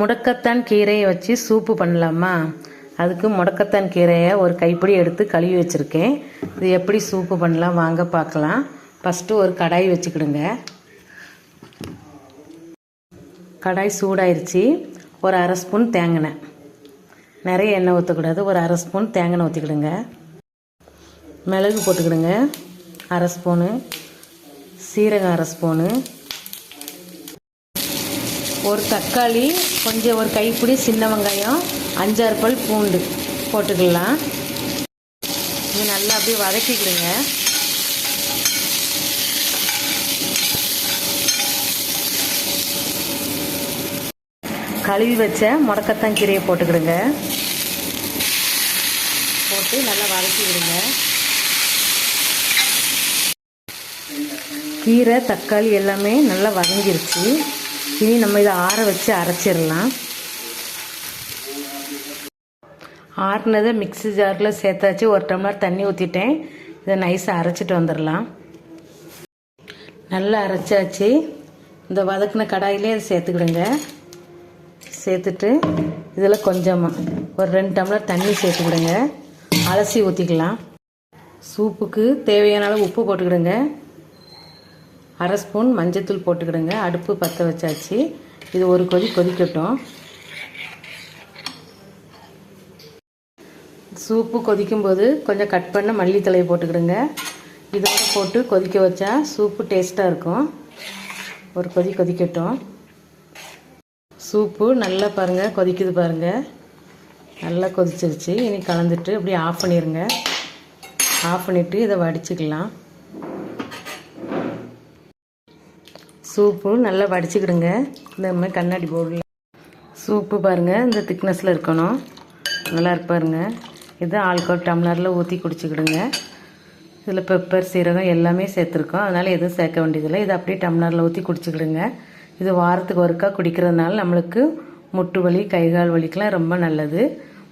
முடக்கத்தான் கீரையை வச்சு சூப்பு பண்ணலாமா? அதுக்கு முடக்கத்தான் கீரையை ஒரு கைப்பிடி எடுத்து கழுவி வச்சுருக்கேன். இது எப்படி சூப்பு பண்ணலாம் வாங்க பார்க்கலாம். ஃபஸ்ட்டு ஒரு கடாய் வச்சுக்கிடுங்க. கடாய் சூடாயிருச்சு. ஒரு அரை ஸ்பூன் தேங்காய், நிறைய எண்ணெய் ஊற்றக்கூடாது, ஒரு அரை ஸ்பூன் தேங்காய் ஊற்றிக்கிடுங்க. மிளகு போட்டுக்கிடுங்க அரை ஸ்பூனு, சீரகம் அரை ஸ்பூனு, ஒரு தக்காளி, கொஞ்சம் ஒரு கைப்பிடி சின்ன வெங்காயம், 5-6 பல் பூண்டு போட்டுக்கலாம். இது நல்லா அப்படியே வதக்கிக்கிடுங்க. கழுவி வச்ச முடக்கத்தான் கீரையை போட்டுக்கிடுங்க. போட்டு நல்லா வதக்கிக்கிடுங்க. கீரை தக்காளி எல்லாமே நல்லா வதங்கிருச்சு. இனி நம்ம இதை ஆற வச்சு அரைச்சிடலாம். ஆறுனதை மிக்ஸி ஜாரில் சேர்த்தாச்சு. ஒரு டம்ளர் தண்ணி ஊற்றிட்டேன். இதை நைஸாக அரைச்சிட்டு வந்துடலாம். நல்லா அரைச்சாச்சு. இந்த வதக்கின கடாயிலே இதை சேர்த்துக்கிடுங்க. சேர்த்துட்டு இதில் கொஞ்சமாக ஒரு 2 டம்ளர் தண்ணி சேர்த்துக்கிடுங்க. அலசி ஊற்றிக்கலாம். சூப்புக்கு தேவையான அளவு உப்பு போட்டுக்கிடுங்க. அரை ஸ்பூன் மஞ்சத்தூள் போட்டுக்கிடுங்க. அடுப்பு பற்ற வச்சாச்சு. இது ஒரு கொதிக்கட்டும். சூப்பு கொதிக்கும்போது கொஞ்சம் கட் பண்ண மல்லித்தலையை போட்டுக்கிடுங்க. இதோடு போட்டு கொதிக்க வச்சா சூப்பு டேஸ்ட்டாக இருக்கும். ஒரு கொதிக்கட்டும். சூப்பு நல்லா பாருங்கள் கொதிக்குது பாருங்கள். நல்லா கொதிச்சிருச்சு. இனி கலந்துட்டு அப்படியே ஆஃப் பண்ணிடுங்க. ஆஃப் பண்ணிவிட்டு இதை வடிச்சுக்கலாம். சூப்பு நல்லா வடிச்சுக்கிடுங்க. இந்த மாதிரி கண்ணாடி பவுலில் சூப்பு பாருங்கள் இந்த திக்னஸில் இருக்கணும். நல்லா இருக்கு பாருங்கள். இது ஆல்கோல் டம்ளரில் ஊற்றி குடிச்சிக்கிடுங்க. இதில் பெப்பர் சீரகம் எல்லாமே சேர்த்துருக்கோம். அதனால் எதுவும் சேர்க்க வேண்டியதில்லை. இதை அப்படியே டம்ளரில் ஊற்றி குடிச்சிக்கிடுங்க. இது வாரத்துக்கு ஒருக்கா குடிக்கிறதுனால நம்மளுக்கு முட்டு வலி கைகால் வலிக்கெலாம் ரொம்ப நல்லது.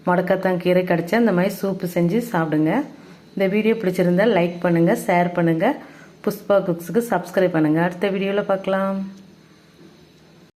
முடக்கத்தான் கீரை கிடச்சா இந்த மாதிரி சூப்பு செஞ்சு சாப்பிடுங்க. இந்த வீடியோ பிடிச்சிருந்தால் லைக் பண்ணுங்கள், ஷேர் பண்ணுங்கள். புஷ்பா குக்ஸுக்கு சப்ஸ்கிரைப் பண்ணுங்கள். அடுத்த வீடியோவில் பார்க்கலாம்.